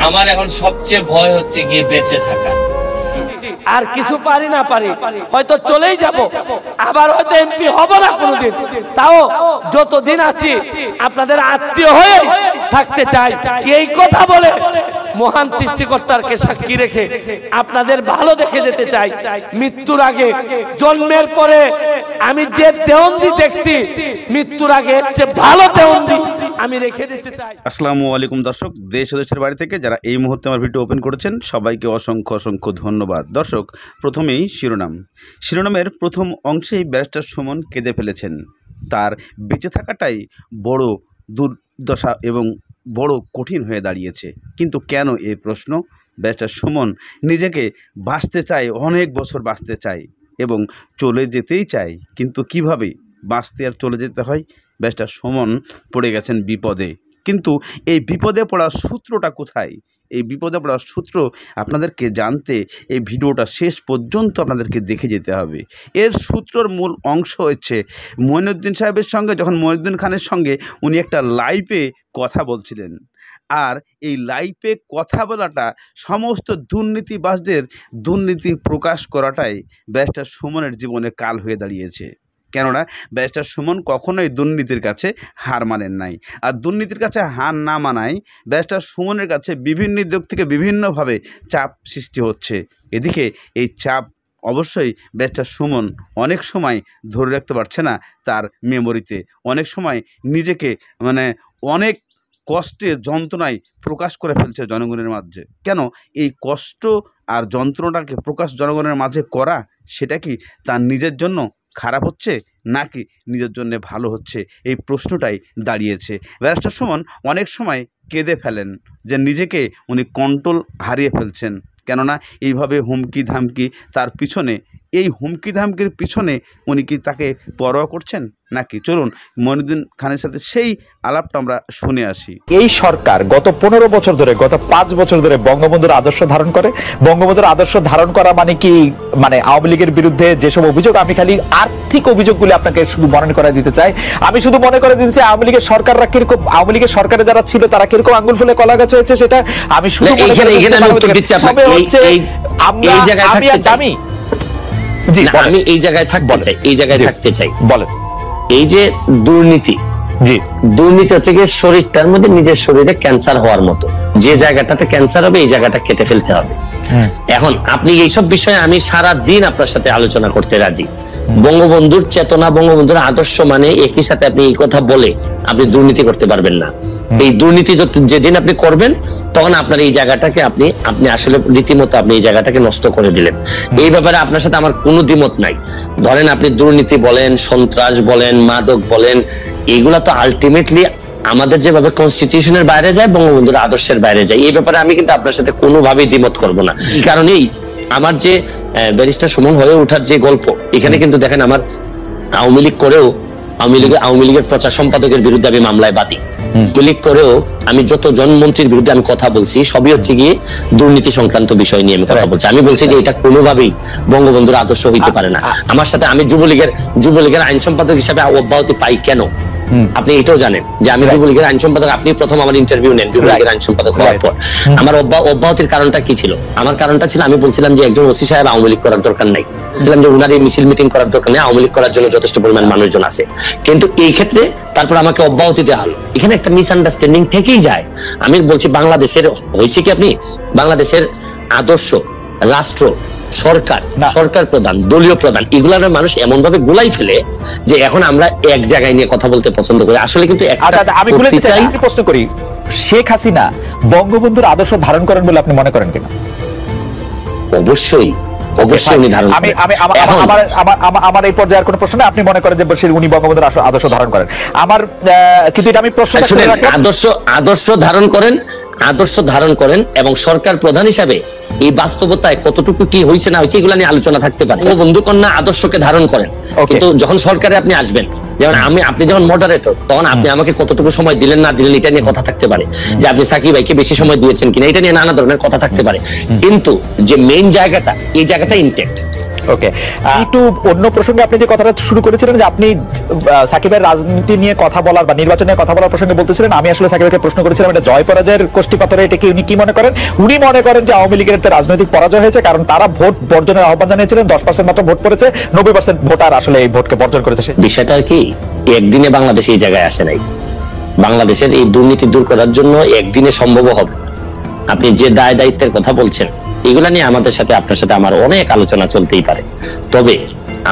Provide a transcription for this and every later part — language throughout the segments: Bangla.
আমার এখন সবচেয়ে ভয় হচ্ছে গিয়ে বেঁচে থাকা। আর কিছু পারি না পারি, হয়তো চলেই যাব, আবার হয়তো এমপি হব না কোনোদিন, তাও যতদিন আছি আপনাদের আত্মীয় হয়ে থাকতে চাই। এই কথা বলে মহান সৃষ্টিকর্তাকে সাক্ষী রেখে আপনাদের ভালো দেখে যেতে চাই। মৃত্যুর আগে, জন্মের পরে আমি যে দেওয়ান্দি দেখছি, মৃত্যুর আগে এর চেয়ে ভালো দেওয়ান্দি আমি রেখে দিতে চাই। আসসালামু আলাইকুম দর্শক, দেশ ও দেশের বাড়ি থেকে যারা এই মুহূর্তে আমার ভিডিও ওপেন করেছেন সবাইকে অসংখ্য অসংখ্য ধন্যবাদ। দর্শক, প্রথমেই শিরোনামের প্রথম অংশেই ব্যারিস্টার সুমন কেঁদে ফেলেছেন। তার বেঁচে থাকাটাই বড় দুর্দশা এবং বড় কঠিন হয়ে দাঁড়িয়েছে। কিন্তু কেন এই প্রশ্ন? ব্যারিস্টার সুমন নিজেকে বাঁচতে চায়, অনেক বছর বাঁচতে চায় এবং চলে যেতেই চায়, কিন্তু কিভাবে বাঁচতে আর চলে যেতে হয়? ব্যারিস্টার সুমন পড়ে গেছেন বিপদে। কিন্তু এই বিপদে পড়ার সূত্রটা কোথায়? এই বিপদে পড়ার সূত্র আপনাদেরকে জানতে এই ভিডিওটা শেষ পর্যন্ত আপনাদেরকে দেখে যেতে হবে। এর সূত্রর মূল অংশ হচ্ছে মঈনুদ্দিন সাহেবের সঙ্গে, যখন মঈনুদ্দিন খানের সঙ্গে উনি একটা লাইভে কথা বলছিলেন, আর এই লাইভে কথা বলাটা সমস্ত দুর্নীতিবাজদের দুর্নীতি প্রকাশ করাটাই ব্যারিস্টার সুমনের জীবনে কাল হয়ে দাঁড়িয়েছে। কেননা ব্যারিস্টার সুমন কখনোই দুর্নীতির কাছে হার মানেন নাই, আর দুর্নীতির কাছে হার না মানায় ব্যারিস্টার সুমনের কাছে বিভিন্ন দিক থেকে বিভিন্নভাবে চাপ সৃষ্টি হচ্ছে। এদিকে এই চাপ অবশ্যই ব্যারিস্টার সুমন অনেক সময় ধরে রাখতে পারছে না তার মেমোরিতে, অনেক সময় নিজেকে অনেক কষ্টে যন্ত্রণায় প্রকাশ করে ফেলছে জনগণের মাঝে। কেন এই কষ্ট আর যন্ত্রণাটাকে প্রকাশ জনগণের মাঝে করা, সেটা কি তার নিজের জন্য খারাপ হচ্ছে নাকি নিজের জন্য ভালো হচ্ছে? এই প্রশ্নটাই দাঁড়িয়েছে। ব্যারিস্টার সুমন অনেক সময় কেঁদে ফেলেন যে নিজেকে উনি কন্ট্রোল হারিয়ে ফেলছেন। কেননা এইভাবে হুমকি ধামকি তার পিছনে, এই হুমকি ধামকির পিছনে উনি কি তাকে পরোয়া করছেন নাকি? চলুন মঈনুদ্দিন খানের সাথে সেই আলাপটা আমরা শুনে আসি। এই সরকার গত 15 বছর ধরে, গত 5 বছর ধরে বঙ্গবন্ধুর আদর্শ ধারণ করে। বঙ্গবন্ধুর আদর্শ ধারণ করা মানে কি? আওয়ামী লীগের বিরুদ্ধে যেসব অভিযোগ, আমি খালি আর্থিক অভিযোগগুলি আপনাকে শুধু মনে করে দিতে চাই। আমি শুধু মনে করে দিতে চাই আওয়ামী লীগের সরকাররা কিরকম, আওয়ামী লীগের সরকারে যারা ছিল তারা কিরকম আঙ্গুল ফুলে কলা গাছ হয়েছে, সেটা আমি শুধু এই জায়গায় থাকতে চাই। বলেন। এই যে দুর্নীতি, দুর্নীতি হচ্ছে শরীরটার মধ্যে নিজের শরীরে ক্যান্সার হওয়ার মতো। যে জায়গাটাতে ক্যান্সার হবে এই জায়গাটা কেটে ফেলতে হবে। এখন আপনি এইসব বিষয়ে আমি সারা দিন আপনার সাথে আলোচনা করতে রাজি। বঙ্গবন্ধুর চেতনা, বঙ্গবন্ধুর আদর্শ মানে একই সাথে আপনি এই কথা বলে আপনি দুর্নীতি করতে পারবেন না। এই দুর্নীতি যেদিন আপনি করবেন তখন আপনার এই জায়গাটাকে আপনি আসলে রীতিমতো আপনি এই জায়গাটাকে নষ্ট করে দিলেন। এই ব্যাপারে আপনার সাথে আমার কোনো দ্বিমত নাই। ধরেন আপনি দুর্নীতি বলেন, সন্ত্রাস বলেন, মাদক বলেন, এগুলা তো আলটিমেটলি আমাদের যেভাবে কনস্টিটিউশনের বাইরে যায়, বঙ্গবন্ধুর আদর্শের বাইরে যায়। এই ব্যাপারে আমি কিন্তু আপনার সাথে কোনোভাবেই দ্বিমত করবো না। এই কারণেই আমার যে ব্যারিস্টার সুমন হয়ে ওঠার যে গল্প, এখানে কিন্তু দেখেন আমার আওয়ামী লীগ করেও আওয়ামী লীগের প্রচার সম্পাদকের বিরুদ্ধে আমি মামলায় বাদী। আওয়ামী লীগ করেও আমি যতজন মন্ত্রীর বিরুদ্ধে আমি কথা বলছি, সবই হচ্ছে গিয়ে দুর্নীতি সংক্রান্ত বিষয় নিয়ে আমি কথা বলছি। আমি বলছি যে এটা কোনোভাবেই বঙ্গবন্ধুর আদর্শ হইতে পারে না। আমার সাথে আমি যুবলীগের আইন সম্পাদক হিসাবে অব্যাহতি পাই কেন? আপনি এটাও জানেন যে আমি যুবলীগের আইন সম্পাদক, আপনি প্রথম আমার ইন্টারভিউ নেন যুবলীগের আইন সম্পাদক হওয়ার পর। আমার অব্যাহতির কারণটা কি ছিল? আমার কারণটা ছিল আমি বলছিলাম যে একজন ওসি সাহেব আওয়ামী লীগ করার দরকার নাই, বলছিলাম যে উনার এই মিছিল মিটিং করার দরকার নেই, আওয়ামী লীগ করার জন্য যথেষ্ট পরিমাণ মানুষজন আছে। কিন্তু এই ক্ষেত্রে তারপর আমাকে অব্যাহতি দেওয়া হলো। এখানে একটা মিসআন্ডারস্ট্যান্ডিং থেকেই যায়। আমি বলছি বাংলাদেশের হয়েছে কি, আপনি বাংলাদেশের আদর্শ, রাষ্ট্র, সরকার প্রধান, দলীয় প্রধান, এগুলার মানুষ এমন ভাবে গুলাই ফেলে যে এখন আমরা এক জায়গায় নিয়ে কথা বলতে পছন্দ করি। আসলে কিন্তু আমি প্রশ্ন করি, শেখ হাসিনা বঙ্গবন্ধুর আদর্শ ধারণ করেন বলে আপনি মনে করেন কিনা? অবশ্যই উনি ধারণ করেন। আমার এই পর্যায়ে আর কোনো প্রশ্ন নেই। আপনি মনে করেন যে উনি বঙ্গবন্ধুর আদর্শ ধারণ করেন। আমার কিন্তু এটা আমি প্রশ্ন আদর্শ ধারণ করেন এবং সরকার প্রধান হিসাবে এই বাস্তবতায় কতটুকু কি হয়েছে না হয়েছে এগুলা নিয়ে আলোচনা থাকতে পারে। বঙ্গবন্ধু কন্যা আদর্শকে ধারণ করেন, কিন্তু যখন সরকারে আপনি আসবেন, যেমন আপনি যখন মডারেটর, তখন আপনি আমাকে কতটুকু সময় দিলেন না দিলেন এটা নিয়ে কথা থাকতে পারে। যে আপনি সাকিব ভাইকে বেশি সময় দিয়েছেন কিনা এটা নিয়ে নানা ধরনের কথা থাকতে পারে। কিন্তু যে মেইন জায়গাটা, এই জায়গাটা ইনটেক্ট। ওকে, একটু অন্য প্রসঙ্গে আপনি যে কথাটা শুরু করেছিলেন যে আপনি সাকিবের রাজনীতি নিয়ে কথা বলার বা নির্বাচন নিয়ে কথা বলার প্রসঙ্গে বলতেছিলেন, আমি আসলে সাকিবকে প্রশ্ন করেছিলাম এটা জয় পরাজয়ের কোষ্ঠী পাথরে, এটা কি উনি কি মনে করেন? উনি মনে করেন যে আওয়ামী লীগের রাজনৈতিক পরাজয় হয়েছে, কারণ তারা ভোট বর্জনের আহ্বান জানিয়েছিলেন, 10% মাত্র ভোট পড়েছে, 90% ভোটার আসলে এই ভোটকে বর্জন করেছে। বিষয়টা কি একদিনে বাংলাদেশ এই জায়গায় আসে নাই। বাংলাদেশের এই দুর্নীতি দূর করার জন্য একদিনে সম্ভব হবে। আপনি যে দায় দায়িত্বের কথা বলছেন এগুলা নিয়ে আমাদের সাথে আপনার সাথে আমার অনেক আলোচনা চলতেই পারে, তবে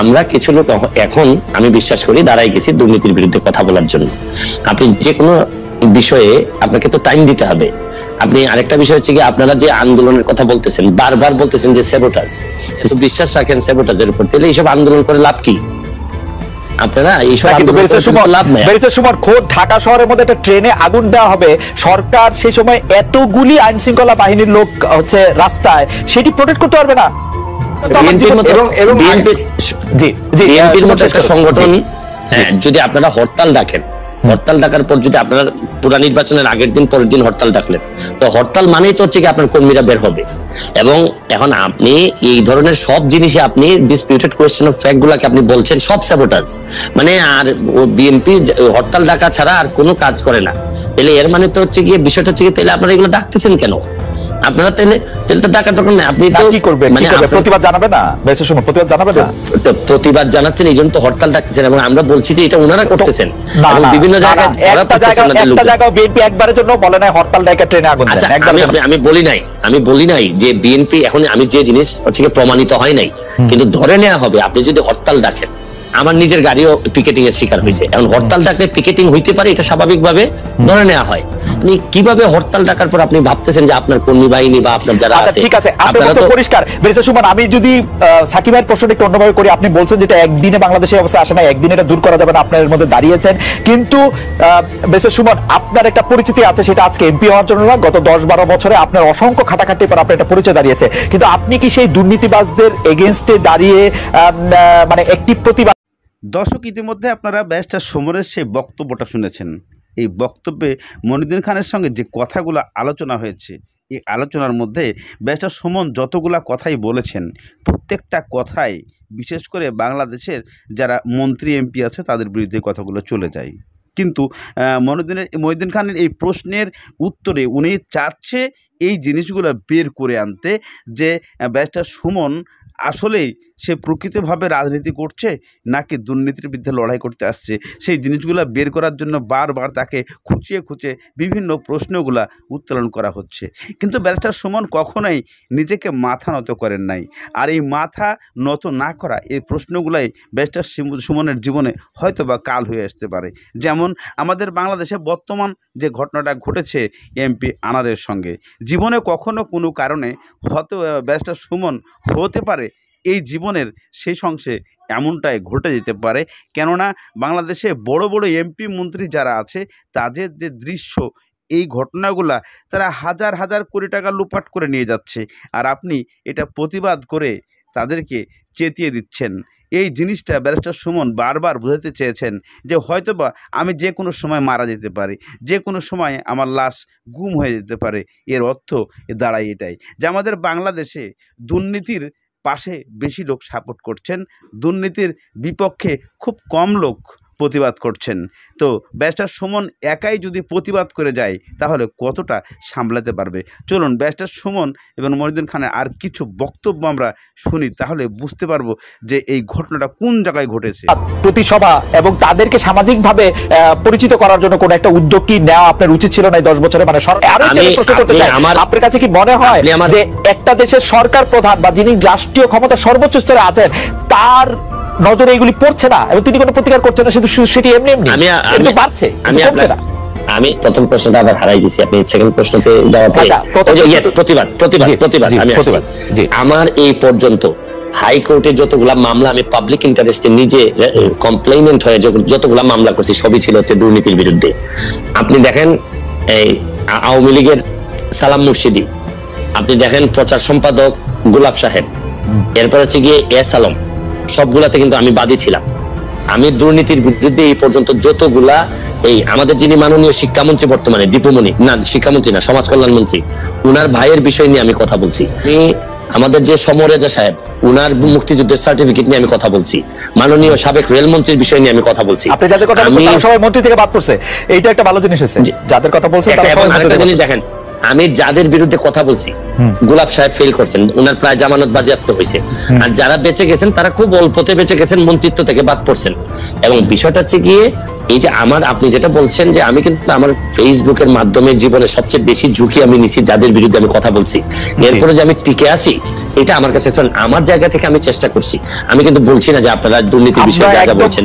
আমরা কিছু লোক এখন আমি বিশ্বাস করি দাঁড়াই গেছি দুর্নীতির বিরুদ্ধে কথা বলার জন্য। আপনি যে কোনো বিষয়ে আপনাকে তো টাইম দিতে হবে। আপনি আরেকটা বিষয় হচ্ছে কি, আপনারা যে আন্দোলনের কথা বলতেছেন, বারবার বলতেছেন যে স্যাবোটাজ, বিশ্বাস রাখেন স্যাবোটাজের উপর, তাহলে এইসব আন্দোলন করে লাভ কি? আপনারা এইসব লাভ নাই। খোদ ঢাকা শহরের মধ্যে একটা ট্রেনে আগুন দেওয়া হবে, সরকার সেই সময় এতগুলি আইন শৃঙ্খলা বাহিনীর লোক হচ্ছে রাস্তায়, সেটি প্রোটেক্ট করতে পারবে না। বিএনপির মতো একটা সংগঠন যদি আপনারা হরতাল ডাকেন, হরতাল ডাকার পর যদি আপনারা পুরা নির্বাচনের আগের দিন পরের দিন হরতাল ডাকলেন, তো হরতাল মানেই তো হচ্ছে কি আপনার কর্মীরা বের হবে। এবং এখন আপনি এই ধরনের সব জিনিসে আপনি ডিসপিউটেড কোয়েশ্চেন অফ ফ্যাক্ট গুলাকে আপনি বলছেন সব স্যাবোটাজ, মানে আর বিএনপি হরতাল ডাকা ছাড়া আর কোনো কাজ করে না। তাহলে এর মানে তো হচ্ছে গিয়ে বিষয়টা হচ্ছে কি, তাহলে আপনারা এগুলো ডাকতেছেন কেন? আপনারা তাহলে তো ডাকার দরকার নেই। আপনি তো কি করবেন, মানে প্রতিবাদ জানাবে না? বেশি সময় প্রতিবাদ জানাবে না, প্রতিবাদ জানাচ্ছেন, এই জন্য তো হরতাল ডাকতেছেন। এবং আমরা বলছি যে এটা ওনারা করতেছেন বিভিন্ন জায়গায়। একটা জায়গায় বিএনপি একবারের জন্য বলে নাই হরতাল ডাকা ট্রেনে আগুন দেন। আমি বলি নাই যে বিএনপি, এখন আমি যে জিনিস হচ্ছে প্রমাণিত হয় নাই, কিন্তু ধরে নেওয়া হবে আপনি যদি হরতাল ডাকেন। আমার নিজের গাড়িও পিকেটিং এর শিকার হয়েছে। এখন হরতাল ডাকলে পিকেটিং হইতে পারে, এটা স্বাভাবিকভাবে ধরে নেওয়া হয়। আপনি কিভাবে হরতাল ডাকার পর আপনি ভাবতেছেন যে আপনার কর্মী বাহিনী বা আপনার যারা আছে, ঠিক আছে, আপনারা তো পরিষ্কার। বেরিসা সুমন, আমি যদি সাকিবের প্রশ্নটা একটু অন্যভাবে করি, আপনি বলছেন যেটা একদিনে বাংলাদেশে অবস্থা আসে না, একদিনে এটা দূর করা যাবে না, আপনার মধ্যে দাঁড়িয়েছেন। কিন্তু বেরিসা সুমন, আপনার একটা পরিচিতি আছে, সেটা আজকে এমপি হওয়ার জন্য না, গত 10-12 বছরে আপনার অসংখ্য খাটাখাটির পর আপনার একটা পরিচয় দাঁড়িয়েছে। কিন্তু আপনি কি সেই দুর্নীতিবাজদের এগেইনস্টে দাঁড়িয়ে মানে একটি প্রতিবাদ? দর্শক, ইতিমধ্যে আপনারা ব্যারিস্টার সুমনের সেই বক্তব্যটা শুনেছেন। এই বক্তব্যে মনিউদ্দিন খানের সঙ্গে যে কথাগুলো আলোচনা হয়েছে, এই আলোচনার মধ্যে ব্যারিস্টার সুমন যতগুলা কথাই বলেছেন, প্রত্যেকটা কথাই বিশেষ করে বাংলাদেশের যারা মন্ত্রী এমপি আছে তাদের বিরুদ্ধে কথাগুলো চলে যায়। কিন্তু মনিউদ্দিন খানের এই প্রশ্নের উত্তরে উনি চাচ্ছে এই জিনিসগুলো বের করে আনতে, যে ব্যারিস্টার সুমন আসলেই সে প্রকৃতভাবে রাজনীতি করছে নাকি দুর্নীতির বিরুদ্ধে লড়াই করতে আসছে, সেই জিনিসগুলো বের করার জন্য বারবার তাকে খুঁচিয়ে বিভিন্ন প্রশ্নগুলা উত্তোলন করা হচ্ছে। কিন্তু ব্যারিস্টার সুমন কখনোই নিজেকে মাথা নত করেন নাই। আর এই মাথা নত না করা এই প্রশ্নগুলাই ব্যারিস্টার সুমনের জীবনে হয়তো বা কাল হয়ে আসতে পারে। যেমন আমাদের বাংলাদেশে বর্তমান যে ঘটনাটা ঘটেছে এমপি আনারের সঙ্গে, জীবনে কখনো কোনো কারণে হয়তো ব্যারিস্টার সুমন হতে পারে এই জীবনের শেষ অংশে এমনটাই ঘটে যেতে পারে। কেননা বাংলাদেশে বড় বড় এমপি মন্ত্রী যারা আছে তাদের যে দৃশ্য, এই ঘটনাগুলা তারা হাজার হাজার কোটি টাকা লুপাট করে নিয়ে যাচ্ছে, আর আপনি এটা প্রতিবাদ করে তাদেরকে চেতিয়ে দিচ্ছেন। এই জিনিসটা ব্যারিস্টার সুমন বারবার বোঝাতে চেয়েছেন যে হয়তোবা আমি যে কোনো সময় মারা যেতে পারি, যে কোনো সময় আমার লাশ গুম হয়ে যেতে পারে। এর অর্থ দাঁড়ায় এটাই যে আমাদের বাংলাদেশে দুর্নীতির পাশে বেশি লোক সাপোর্ট করছেন, দুর্নীতির বিপক্ষে খুব কম লোক প্রতিবাদ করছেন। তো ব্যারিস্টার সুমন একাই যদি প্রতিবাদ করে যায় তাহলে কতটা সামলাতে পারবে? চলুন ব্যারিস্টার সুমন এবং মনিউদ্দিন খানের আর কিছু বক্তব্য আমরা শুনি, তাহলে বুঝতে পারবো যে এই ঘটনাটা কোন জায়গায় ঘটেছে। প্রতিসভা এবং তাদেরকে সামাজিকভাবে পরিচিত করার জন্য কোন একটা উদ্যোগ কি নেওয়া আপনার উচিত ছিল না 10 বছরে? মানে প্রশ্ন করতে চাই, আপনার কাছে কি মনে হয় যে একটা দেশের সরকার প্রধান বা যিনি রাষ্ট্রীয় ক্ষমতা সর্বোচ্চ স্তরে আছেন তার নজরে এগুলি পড়ছে না এবং তিনি কোনো প্রতিকার করছেন না, শুধু সেটি এমনি এমনি বাড়ছে, করছে না? আমি প্রথম প্রশ্নটা আবার হারাই দিছি, আপনি সেকেন্ড প্রশ্নতে যাওয়াতে প্রতিবাদ আমি আমার এই পর্যন্ত হাইকোর্টে যতগুলা মামলা আমি পাবলিক ইন্টারেস্টে নিজে কমপ্লেইনেন্ট হয়ে যতগুলা মামলা করছি সবই ছিল হচ্ছে দুর্নীতির বিরুদ্ধে। আপনি দেখেন এই আওয়ামী লীগের সালাম মুর্শিদি, আপনি দেখেন প্রচার সম্পাদক গোলাপ সাহেব, এরপর হচ্ছে গিয়ে এস আলম, সবগুলাতে কিন্তু আমি বাদী ছিলাম। আমি দুর্নীতির বিরুদ্ধে এই পর্যন্ত যতগুলা, এই আমাদের যিনি মাননীয় শিক্ষামন্ত্রী বর্তমানে, দীপুমণি না শিক্ষামন্ত্রী না সমাজ কল্যাণ মন্ত্রী, উনার ভাইয়ের বিষয় নিয়ে আমি কথা বলছি। আমাদের যে সমরেজা সাহেব, উনার মুক্তিযুদ্ধের সার্টিফিকেট নিয়ে আমি কথা বলছি, মাননীয় সাবেক রেলমন্ত্রীর বিষয় নিয়ে আমি কথা বলছি। আপনি যাদের কথা বলছেন তারা সবাই মন্ত্রী থেকে বাদ পড়ছে, এইটা একটা ভালো জিনিস হয়েছে। যাদের কথা বলছেন তারা সবাই মন্ত্রী থেকে জিনিস দেখেন, আমি যাদের বিরুদ্ধে কথা বলছি, গোলাপ সাহেব ফেল করছেন, উনার প্রায় জামানত বাজেয়াপ্ত হয়েছে, আর যারা বেঁচে গেছেন তারা খুব অল্পতে বেঁচে গেছেন, মন্ত্রিত্ব থেকে বাদ পড়ছেন। এবং বিষয়টা হচ্ছে গিয়ে এই যে আপনি যেটা বলছেন যে আমি কিন্তু আমার ফেসবুকের মাধ্যমে জীবনে সবচেয়ে বেশি ঝুঁকি আমি নিছি যাদের বিরুদ্ধে আমি কথা বলছি, এরপরে যে আমি টিকে আছি, এটা আমার কাছে আমার জায়গা থেকে আমি চেষ্টা করছি। আমি কিন্তু বলছি না যে আপনারা দুর্নীতির বিষয়ে যা যা বলছেন।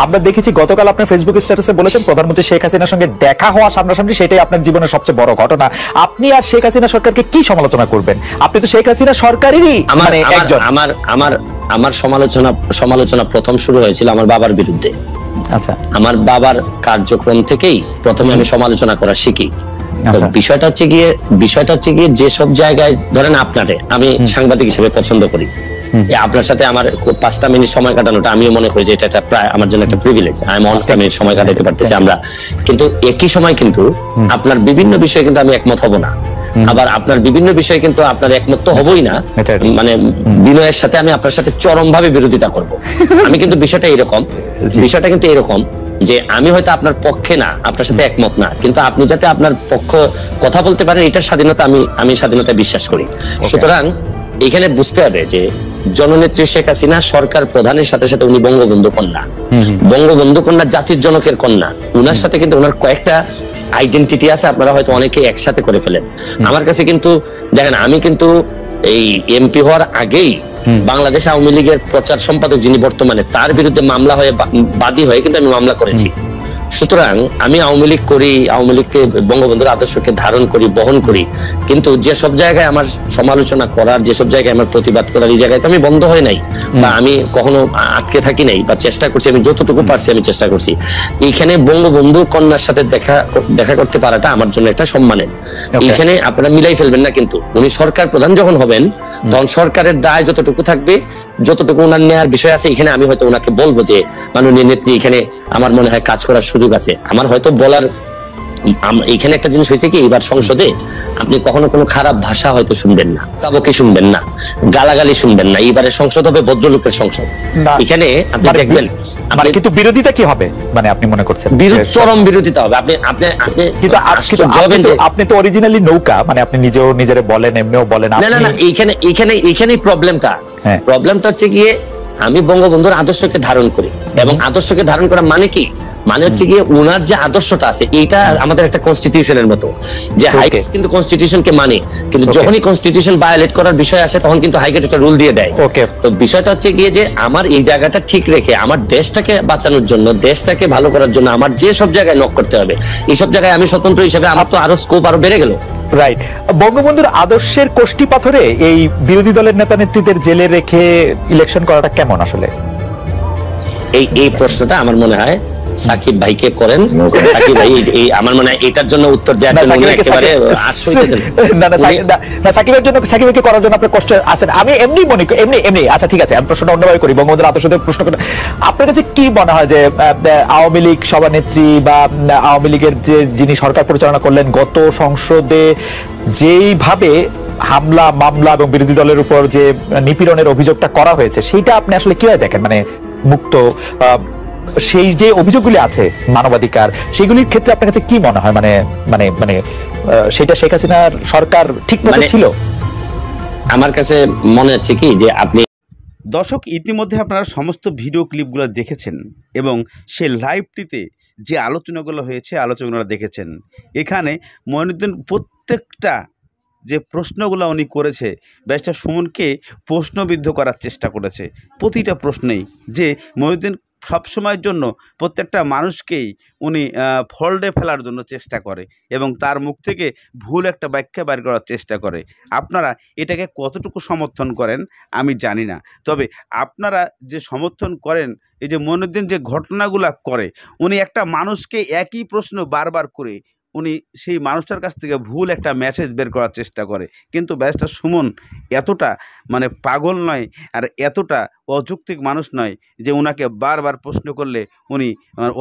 আমরা দেখেছি গতকাল আপনার ফেসবুক স্ট্যাটাসে বলেছেন প্রধানমন্ত্রী শেখ হাসিনার সঙ্গে দেখা হওয়া সামনাসামনি, সেটাই আপনার জীবনের সবচেয়ে বড় ঘটনা। আপনি আর শেখ হাসিনা সরকারকে কি সমালোচনা করবেন? আপনি তো শেখ হাসিনা সরকারেরই একজন। আমার সমালোচনা প্রথম শুরু হয়েছিল আমার বাবার বিরুদ্ধে। আচ্ছা, আমার বাবার কার্যক্রম থেকেই প্রথমে আমি সমালোচনা করা শিখি। বিষয়টা হচ্ছে গিয়ে যেসব জায়গায় ধরেন আপনারে আমি সাংবাদিক হিসেবে পছন্দ করি, আপনার সাথে আমার 5টা মিনিট সময় কাটানোটা আমিও মনে করি যে এটা প্রায় আমার জন্য একটা প্রিভিলেজ। আমি 5টা মিনিট সময় কাটাতে পারতেছি আমরা, কিন্তু একই সময় কিন্তু আপনার বিভিন্ন বিষয়ে কিন্তু আমি একমত হব না, আবার আপনার বিভিন্ন বিষয়ে কিন্তু আপনার একমত তো হবই না, মানে বিনয়ের সাথে আমি আপনার সাথে চরমভাবে বিরোধিতা করব। আমি কিন্তু বিষয়টা কিন্তু এরকম যে আমি হয়তো আপনার পক্ষে না, আপনার সাথে একমত না, কিন্তু আপনি যাতে আপনার পক্ষ কথা বলতে পারেন এটার স্বাধীনতা আমি স্বাধীনতা বিশ্বাস করি। সুতরাং এখানে বুঝতে হবে যে জননেত্রী শেখ হাসিনা সরকার প্রধানের সাথে সাথে উনি বঙ্গবন্ধু কন্যা, জাতির জনকের কন্যা। উনার সাথে কিন্তু ওনার কয়েকটা আইডেন্টিটি আছে, আপনারা হয়তো অনেকে একসাথে করে ফেলেন। আমার কাছে কিন্তু দেখেন, আমি কিন্তু এই এমপি হওয়ার আগেই বাংলাদেশ আওয়ামী লীগের প্রচার সম্পাদক যিনি বর্তমানে, তার বিরুদ্ধে মামলা হয়ে বাদী হয়ে কিন্তু আমি মামলা করেছি। সুতরাং আমি আওয়ামী লীগ করি, আওয়ামী লীগকে বঙ্গবন্ধুর আদর্শকে ধারণ করি, বহন করি, কিন্তু যেসব জায়গায় আমার সমালোচনা করার, যেসব জায়গায় আমার প্রতিবাদ করার, এই জায়গায় তো আমি বন্ধ হই নাই, বা আমি কখনো আটকে থাকি নাই, বা চেষ্টা করছি, আমি যতটুকু পারছি আমি চেষ্টা করছি। এইখানে বঙ্গবন্ধু কন্যার সাথে দেখা করতে পারাটা আমার জন্য একটা সম্মানের। এইখানে আপনারা মিলাই ফেলবেন না, কিন্তু উনি সরকার প্রধান যখন হবেন তখন সরকারের দায় যতটুকু থাকবে, যতটুকু ওনার নেয়ার বিষয় আছে, এখানে আমি হয়তো ওনাকে বলবো যে মাননীয় নেত্রী, এখানে আমার মনে হয় কাজ করার সুযোগ আছে। আমার হয়তো বলার এখানে একটা জিনিস হয়েছে কি, এবার সংসদে আপনি কখনো কোনো খারাপ ভাষা হয়তো শুনবেন না, কাবকে শুনবেন না, গালাগালি শুনবেন না। এবারে সংসদ হবে ভদ্রলোকের সংসদ। এখানে আপনি দেখবেন, কিন্তু বিরোধিতা কি হবে, মানে আপনি মনে করছেন চরম বিরোধিতা হবে। আপনি তো অরিজিনালি নৌকা, মানে আপনি নিজের বলেন, এমনিও বলেন। না, এইখানেই প্রবলেমটা হচ্ছে গিয়ে আমি বঙ্গবন্ধুর আদর্শকে ধারণ করি, এবং আদর্শকে ধারণ করা মানে কি, মানে হচ্ছে গিয়ে উনার যে আদর্শটা আছে, এইটা আমাদের একটা কনস্টিটিউশনের মতো, যে হাইকোর্ট কিন্তু কনস্টিটিউশনকে মানে, কিন্তু যখনই কনস্টিটিউশন ভায়োলেট করার বিষয় আসে তখন কিন্তু হাইকোর্ট একটা রুল দিয়ে দেয়। তো বিষয়টা হচ্ছে গিয়ে যে আমার এই জায়গাটা ঠিক রেখে আমার দেশটাকে বাঁচানোর জন্য, দেশটাকে ভালো করার জন্য আমার যে সব জায়গায় নক করতে হবে, এইসব জায়গায় আমি স্বতন্ত্র হিসেবে আমার তো আরো স্কোপ আরো বেড়ে গেল। রাইট। বঙ্গবন্ধুর আদর্শের কোষ্ঠী পাথরে এই বিরোধী দলের নেতা নেত্রীদের জেলে রেখে ইলেকশন করাটা কেমন আসলে? এই প্রশ্নটা আমার মনে হয় সাকিব ভাইকে করেন। সাকিব ভাই আমার মনে হয় এটার জন্য উত্তর দেওয়ার জন্য একেবারে সাকিবের জন্য, সাকিব ভাইকে করার জন্য আপনার কষ্ট আছেন। আমি এমনি মনে করি, এমনি আচ্ছা ঠিক আছে, আমি প্রশ্নটা অন্যভাবে করি। বঙ্গবন্ধুর আদর্শ প্রশ্ন করি, আপনার কাছে কি মনে হয় যে আওয়ামী লীগ সভানেত্রী বা আওয়ামী লীগের যিনি সরকার পরিচালনা করলেন, গত সংসদে যেইভাবে হামলা, মামলা এবং বিরোধী দলের উপর যে নিপীড়নের অভিযোগটা করা হয়েছে, সেইটা আপনি আসলে কিভাবে দেখেন? মানে মুক্ত সেই যে অভিযোগগুলি আছে মানবাধিকার, সেগুলির ক্ষেত্রে আপনার কাছে কি মনে হয়, মানে মানে মানে সেটা শেখ হাসিনার সরকার ঠিক মতো ছিল? আমার কাছে মনে হচ্ছে কি যে আপনি দর্শক ইতিমধ্যে আপনারা সমস্ত ভিডিও ক্লিপগুলো দেখেছেন, এবং সে লাইভটিতে যে আলোচনাগুলো হয়েছে আলোচনাগুলো দেখেছেন। এখানে মঈনুদ্দিন প্রত্যেকটা যে প্রশ্নগুলো উনি করেছে, ব্যারিস্টার সুমনকে প্রশ্নবিদ্ধ করার চেষ্টা করেছে প্রতিটা প্রশ্নেই, যে মঈনুদ্দিন সবসময়ের জন্য প্রত্যেকটা মানুষকেই উনি ফল্ডে ফেলার জন্য চেষ্টা করে, এবং তার মুখ থেকে ভুল একটা ব্যাখ্যা বের করার চেষ্টা করে। আপনারা এটাকে কতটুকু সমর্থন করেন আমি জানি না, তবে আপনারা যে সমর্থন করেন, এই যে মঈনুদ্দিন যে ঘটনাগুলো করে, উনি একটা মানুষকে একই প্রশ্ন বারবার করে উনি সেই মানুষটার কাছ থেকে ভুল একটা মেসেজ বের করার চেষ্টা করে, কিন্তু ব্যারিস্টার সুমন এতটা মানে পাগল নয় আর এতটা অযৌক্তিক মানুষ নয় যে ওনাকে বারবার প্রশ্ন করলে উনি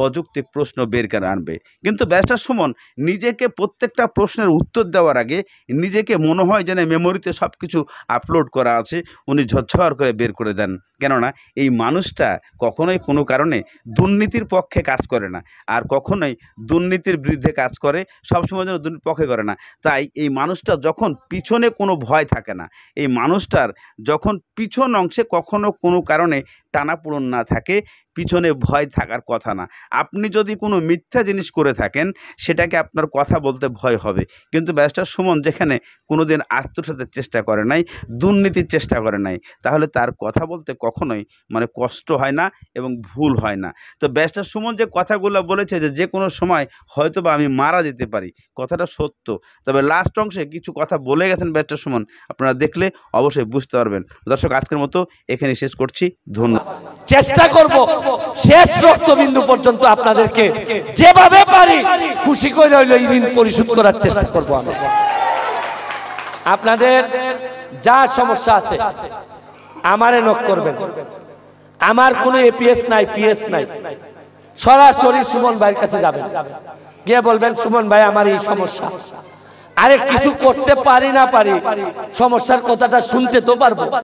অযৌক্তিক প্রশ্ন বের করে আনবে। কিন্তু ব্যারিস্টার সুমন নিজেকে প্রত্যেকটা প্রশ্নের উত্তর দেওয়ার আগে নিজেকে মনে হয় যেন মেমোরিতে সব কিছু আপলোড করা আছে, উনি ঝরঝর করে বের করে দেন। কেননা এই মানুষটা কখনোই কোনো কারণে দুর্নীতির পক্ষে কাজ করে না, আর কখনোই দুর্নীতির বিরুদ্ধে কাজ করে, সবসময় যেন দুর্নীতির পক্ষে করে না। তাই এই মানুষটা যখন পিছনে কোনো ভয় থাকে না, এই মানুষটার যখন পিছন অংশে কখনো কোনো কারণে টানাপোড়েন না থাকে, পিছনে ভয় থাকার কথা না। আপনি যদি কোনো মিথ্যা জিনিস করে থাকেন সেটাকে আপনার কথা বলতে ভয় হবে, কিন্তু ব্যারিস্টার সুমন যেখানে কোনোদিন আত্মসাতের চেষ্টা করে নাই, দুর্নীতির চেষ্টা করে নাই, তাহলে তার কথা বলতে কখনোই মানে কষ্ট হয় না এবং ভুল হয় না। তো ব্যারিস্টার সুমন যে কথাগুলো বলেছে যে কোনো সময় হয়তো বা আমি মারা যেতে পারি, কথাটা সত্য। তবে লাস্ট অংশে কিছু কথা বলে গেছেন ব্যারিস্টার সুমন, আপনারা দেখলে অবশ্যই বুঝতে পারবেন। দর্শক, আজকের মতো এখানে শেষ করছি, ধন্যবাদ। চেষ্টা করব শেষ রক্তবিন্দু পর্যন্ত আপনাদেরকে যেভাবে পারি খুশি করে হইলো এই ঋণ পরিশোধ করার চেষ্টা করব। আমি আপনাদের যা সমস্যা আছে আমারে নক করবেন, আমার কোনো এপিএস নাই, পিএস নাই, সরাসরি সুমন ভাইয়ের কাছে যাবেন, গিয়ে বলবেন সুমন ভাই আমার এই সমস্যা, আরে কিছু করতে পারি না পারি সমস্যার কথাটা শুনতে তো পারবো।